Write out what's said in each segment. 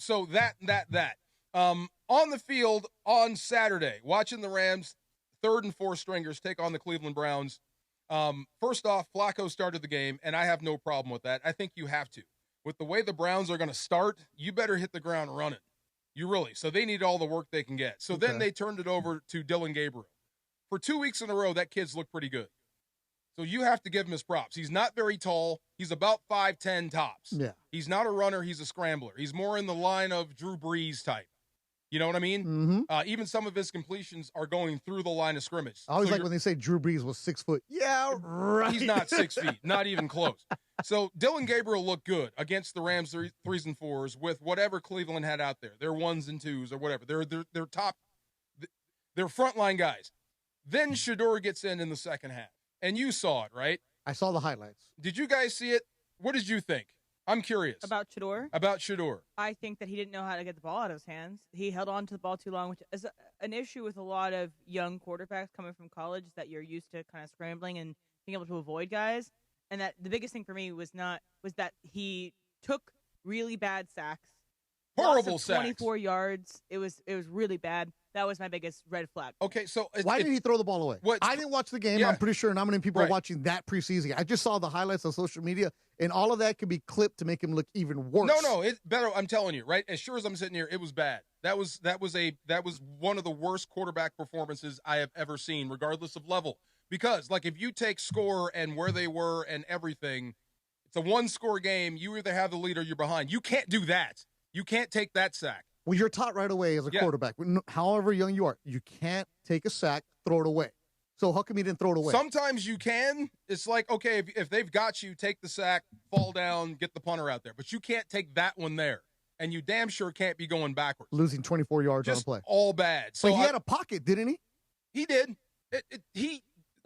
So that. On the field on Saturday, watching the Rams, 3rd and 4 stringers take on the Cleveland Browns. First off, Flacco started the game, and I have no problem with that. I think you have to. With the way the Browns are going to start, you better hit the ground running. You really. So they need all the work they can get. So then they turned it over to Dillon Gabriel. For 2 weeks in a row, that kid's looked pretty good. So you have to give him his props. He's not very tall. He's about 5'10" tops. Yeah. He's not a runner. He's a scrambler. He's more in the line of Drew Brees type. You know what I mean? Mm-hmm. Even some of his completions are going through the line of scrimmage. I always like when they say Drew Brees was 6 foot. Yeah, right. He's not 6 feet, not even close. So Dillon Gabriel looked good against the Rams 3s and 4s with whatever Cleveland had out there. Their 1s and 2s or whatever. They're top. They're frontline guys. Then Shedeur gets in the second half, and you saw it, right? I saw the highlights. Did you guys see it? What did you think? I'm curious. About Shador? About Shedeur. I think that he didn't know how to get the ball out of his hands. He held on to the ball too long, which is an issue with a lot of young quarterbacks coming from college, that you're used to kind of scrambling and being able to avoid guys. And that the biggest thing for me was that he took really bad sacks. Horrible sacks. 24 yards. It was really bad. That was my biggest red flag. Okay, so why did he throw the ball away? I didn't watch the game. Yeah. I'm pretty sure not many people are watching that preseason. I just saw the highlights on social media, and all of that could be clipped to make him look even worse. No, it's better. I'm telling you, right? As sure as I'm sitting here, it was bad. That was one of the worst quarterback performances I have ever seen, regardless of level. Because, like, if you take score and where they were and everything, it's a 1-score game. You either have the lead or you're behind. You can't do that. You can't take that sack. Well, you're taught right away as a quarterback, however young you are, you can't take a sack, throw it away. So how come you didn't throw it away? Sometimes you can. It's like, okay, if they've got you, take the sack, fall down, get the punter out there. But you can't take that one there. And you damn sure can't be going backwards. Losing 24 yards Just on a play. All bad. So but he had a pocket, didn't he? He did.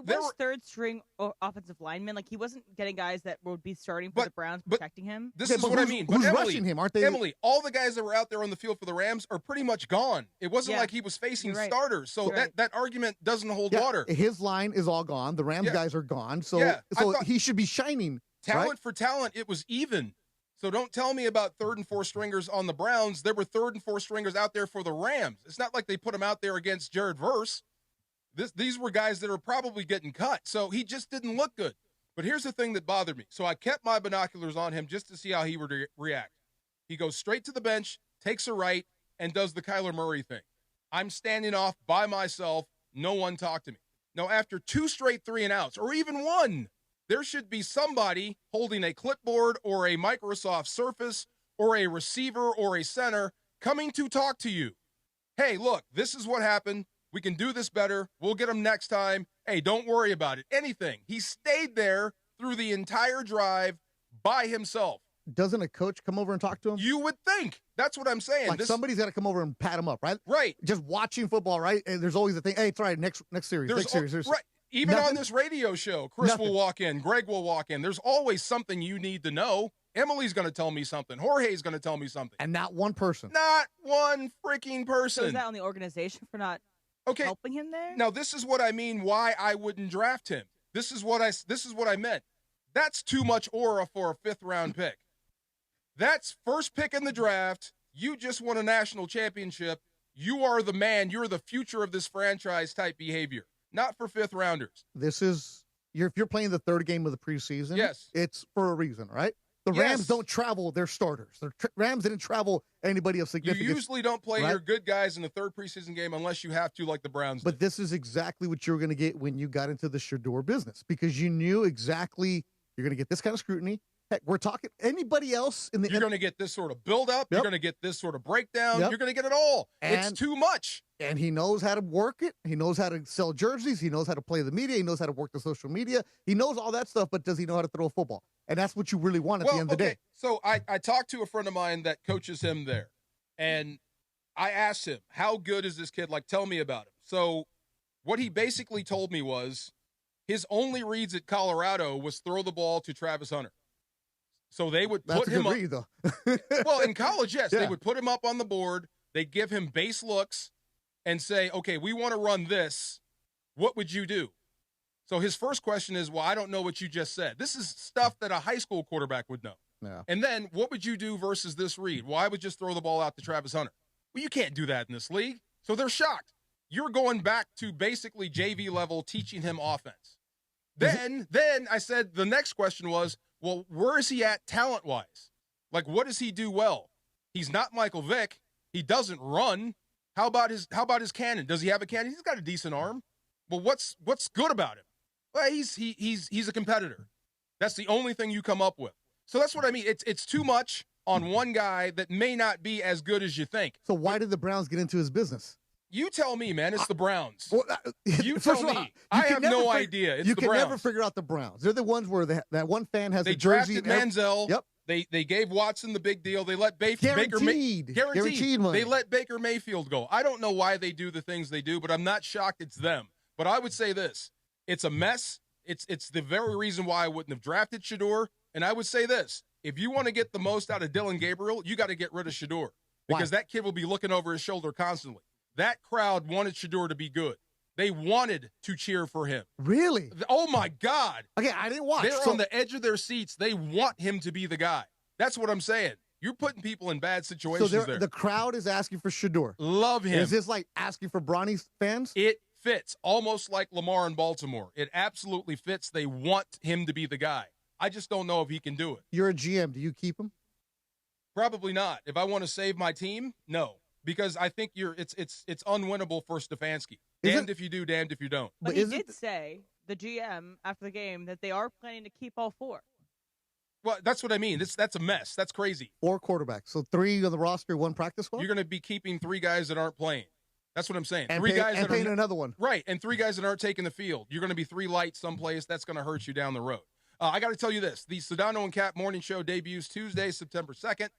There was third-string offensive linemen. Like, he wasn't getting guys that would be starting for the Browns protecting him. This is what I mean. Who's rushing him? Aren't they? Emily, all the guys that were out there on the field for the Rams are pretty much gone. It wasn't like he was facing starters. So that argument doesn't hold water. His line is all gone. The Rams guys are gone. So he should be shining. Talent for talent, it was even. So don't tell me about 3rd and 4 stringers on the Browns. There were 3rd and 4 stringers out there for the Rams. It's not like they put them out there against Jared Verse. These were guys that are probably getting cut. So he just didn't look good. But here's the thing that bothered me. So I kept my binoculars on him just to see how he would react. He goes straight to the bench, takes a right, and does the Kyler Murray thing. I'm standing off by myself. No one talked to me. Now, after 2 straight 3-and-outs, or even 1, there should be somebody holding a clipboard or a Microsoft Surface or a receiver or a center coming to talk to you. Hey, look, this is what happened. We can do this better. We'll get him next time. Hey, don't worry about it. Anything. He stayed there through the entire drive by himself. Doesn't a coach come over and talk to him? You would think. That's what I'm saying. Like somebody's got to come over and pat him up, right? Right. Just watching football, right? And there's always a thing. Hey, it's all right. Next series. Right. Even on this radio show, Chris will walk in. Greg will walk in. There's always something you need to know. Emily's going to tell me something. Jorge's going to tell me something. And not one person. Not one freaking person. So is that on the organization for not helping him there? Now, this is what I mean why I wouldn't draft him. This is what I meant. That's too much aura for a 5th-round pick. That's first pick in the draft. You just won a national championship. You are the man. You're the future of this franchise type behavior. Not for 5th-rounders. This is, if you're playing the 3rd game of the preseason, it's for a reason, right? The Rams don't travel their starters. The Rams didn't travel anybody of significance. You usually don't play your good guys in the 3rd preseason game unless you have to, like the Browns did. But this is exactly what you were going to get when you got into the Shedeur business, because you knew exactly you're going to get this kind of scrutiny. Heck, we're talking anybody else in the. You're going to get this sort of build-up. You're going to get this sort of breakdown. You're going to get it all. It's too much. And he knows how to work it. He knows how to sell jerseys. He knows how to play the media. He knows how to work the social media. He knows all that stuff, but does he know how to throw a football? And that's what you really want at the end of the day. So I talked to a friend of mine that coaches him there, and I asked him, how good is this kid? Like, tell me about him. So what he basically told me was his only reads at Colorado was throw the ball to Travis Hunter. So they would put him up. Read, though. Well, in college, yes. They would put him up on the board. They'd give him base looks and say, okay, we want to run this. What would you do? So his first question is, well, I don't know what you just said. This is stuff that a high school quarterback would know. Yeah. And then what would you do versus this read? Well, I would just throw the ball out to Travis Hunter. Well, you can't do that in this league. So they're shocked. You're going back to basically JV level, teaching him offense. Then I said the next question was, well, where is he at talent-wise? Like, what does he do well? He's not Michael Vick. He doesn't run. How about his cannon? Does he have a cannon? He's got a decent arm. Well, what's good about him? Well, he's a competitor. That's the only thing you come up with. So that's what I mean. It's too much on one guy that may not be as good as you think. So why did the Browns get into his business? You tell me, man. It's the Browns. Well, you tell me. I have no idea. It's you the can Browns. never figure out the Browns. They're the ones where that one fan has they a jersey. They drafted Manziel. Yep. They gave Watson the big deal. They let Guaranteed money. They let Baker Mayfield go. I don't know why they do the things they do, but I'm not shocked it's them. But I would say this. It's a mess. It's the very reason why I wouldn't have drafted Shador. And I would say this. If you want to get the most out of Dillon Gabriel, you got to get rid of Shador. Because that kid will be looking over his shoulder constantly. That crowd wanted Shador to be good. They wanted to cheer for him. Really? Oh, my God. Okay, I didn't watch. They're on the edge of their seats. They want him to be the guy. That's what I'm saying. You're putting people in bad situations there. The crowd is asking for Shador. Love him. Is this like asking for Bronny fans? It fits. Almost like Lamar in Baltimore. It absolutely fits. They want him to be the guy. I just don't know if he can do it. You're a GM. Do you keep him? Probably not. If I want to save my team, no. Because I think it's unwinnable for Stefanski. Damned if you do, damned if you don't. But he did say, the GM, after the game, that they are planning to keep all four. Well, that's what I mean. That's a mess. That's crazy. 4 quarterbacks. So 3 on the roster, 1 practice squad? You're going to be keeping 3 guys that aren't playing. That's what I'm saying. And 3 guys that paying are another one. Right, and 3 guys that aren't taking the field. You're going to be 3 lights someplace. That's going to hurt you down the road. I got to tell you this. The Sedano and Cap Morning Show debuts Tuesday, September 2nd.